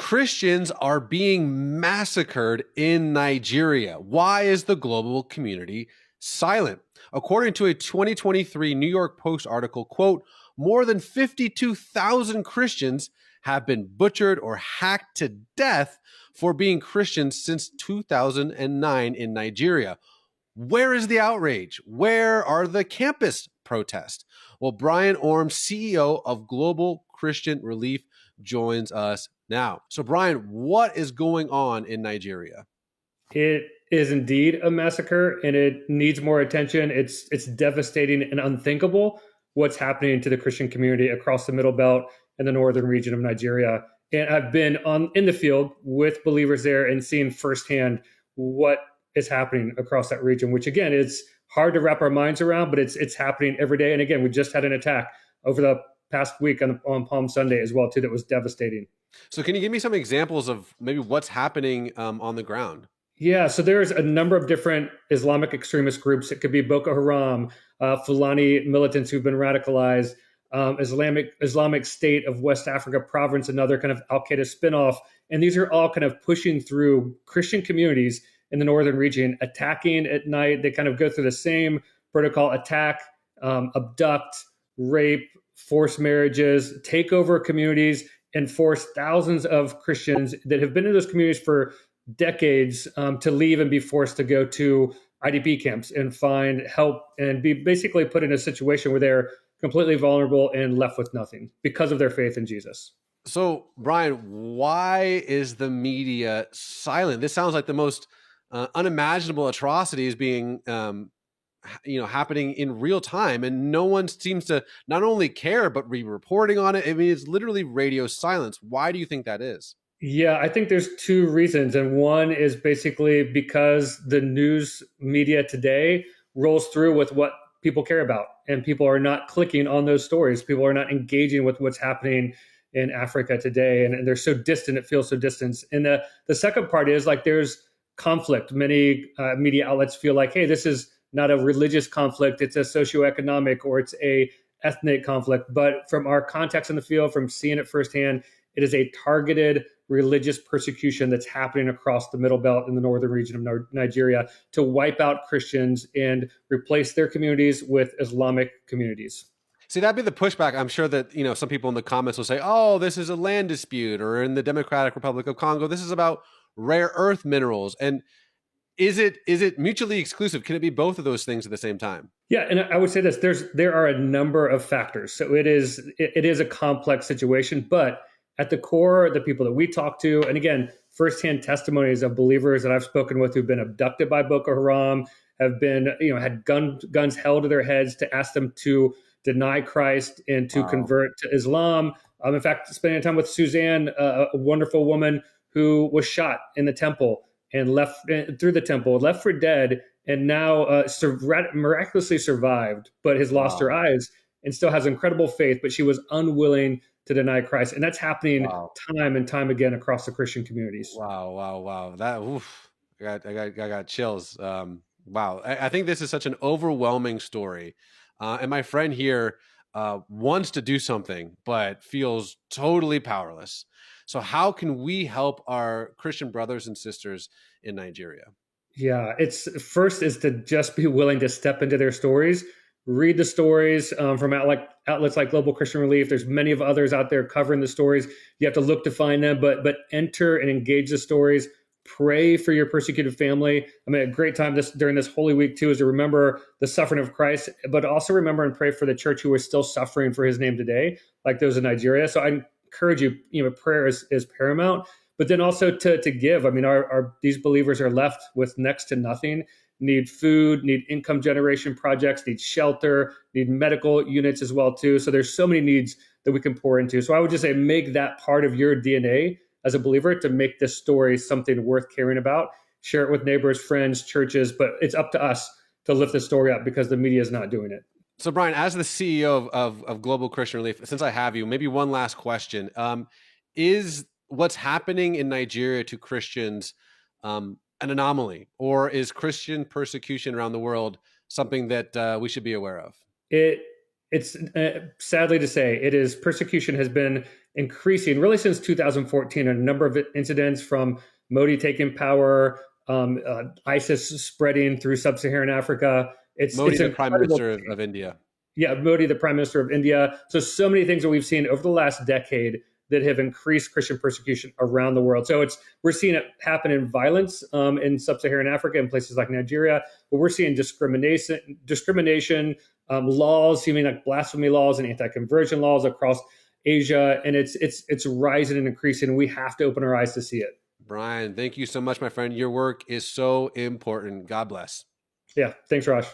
Christians are being massacred in Nigeria. Why is the global community silent? According to a 2023 New York Post article, quote, more than 52,000 Christians have been butchered or hacked to death for being Christians since 2009 in Nigeria. Where is the outrage? Where are the campus protests? Well, Brian Orm, CEO of Global Christian Relief, joins us now. So, Brian, what is going on in Nigeria? It is indeed a massacre, and it needs more attention. It's devastating and unthinkable what's happening to the Christian community across the Middle Belt and the northern region of Nigeria. And I've been in the field with believers there and seen firsthand what is happening across that region, which again is hard to wrap our minds around, but it's happening every day. And again, we just had an attack over the past week on Palm Sunday as well too that was devastating. So, can you give me some examples of maybe what's happening on the ground? Yeah, so there's a number of different Islamic extremist groups. It could be Boko Haram, Fulani militants who've been radicalized, Islamic State of West Africa Province, another kind of Al Qaeda spinoff, and these are all kind of pushing through Christian communities in the northern region, attacking at night. They kind of go through the same protocol: attack, abduct, rape, forced marriages, take over communities, and force thousands of Christians that have been in those communities for decades to leave and be forced to go to IDP camps and find help and be basically put in a situation where they're completely vulnerable and left with nothing because of their faith in Jesus. So, Brian, why is the media silent? This sounds like the most unimaginable atrocities being happening in real time, and no one seems to not only care but be reporting on it. I mean, it's literally radio silence. Why do you think that is? Yeah, I think there's two reasons. And one is basically because the news media today rolls through with what people care about, and people are not clicking on those stories. People are not engaging with what's happening in Africa today. And they're so distant, it feels so distant. And the second part is like there's conflict. Many media outlets feel like, hey, this is not a religious conflict, it's a socioeconomic or it's a ethnic conflict. But from our context in the field, from seeing it firsthand, it is a targeted religious persecution that's happening across the Middle Belt in the northern region of Nigeria to wipe out Christians and replace their communities with Islamic communities. See, that'd be the pushback. I'm sure that, some people in the comments will say, oh, this is a land dispute, or in the Democratic Republic of Congo, this is about rare earth minerals. And is it mutually exclusive? Can it be both of those things at the same time? Yeah, and I would say this: there are a number of factors. So it is a complex situation, but at the core, the people that we talk to, and again, firsthand testimonies of believers that I've spoken with who've been abducted by Boko Haram, have been, had guns held to their heads to ask them to deny Christ and to convert to Islam. In fact, spending time with Suzanne, a wonderful woman who was shot in the temple and left through the temple, left for dead, and now miraculously survived, but has lost her eyes and still has incredible faith, but she was unwilling to deny Christ. And that's happening time and time again across the Christian communities. Wow. That, I got chills. Wow. I think this is such an overwhelming story. And my friend here wants to do something, but feels totally powerless. So how can we help our Christian brothers and sisters in Nigeria? Yeah, it's first is to just be willing to step into their stories, read the stories from outlets like Global Christian Relief. There's many of others out there covering the stories. You have to look to find them, but enter and engage the stories. Pray for your persecuted family. I mean, a great time during this Holy Week too is to remember the suffering of Christ, but also remember and pray for the church who is still suffering for His name today, like those in Nigeria. So I encourage you. Prayer is paramount, but then also to give. I mean, these believers are left with next to nothing. Need food, need income generation projects, need shelter, need medical units as well too. So there's so many needs that we can pour into. So I would just say make that part of your DNA as a believer to make this story something worth caring about. Share it with neighbors, friends, churches, but it's up to us to lift the story up because the media is not doing it. So Brian, as the CEO of Global Christian Relief, since I have you, maybe one last question. Is what's happening in Nigeria to Christians an anomaly, or is Christian persecution around the world something that we should be aware of? It's sadly to say, it is persecution has been increasing really since 2014. A number of incidents from Modi taking power, ISIS spreading through sub-Saharan Africa. Modi, It's the Prime incredible. Minister of India. Yeah, Modi, the Prime Minister of India. So many things that we've seen over the last decade that have increased Christian persecution around the world. So we're seeing it happen in violence in sub-Saharan Africa and places like Nigeria, but we're seeing discrimination laws, seeming like blasphemy laws and anti-conversion laws across Asia, and it's rising and increasing. And we have to open our eyes to see it. Brian, thank you so much, my friend. Your work is so important. God bless. Yeah, thanks, Raj.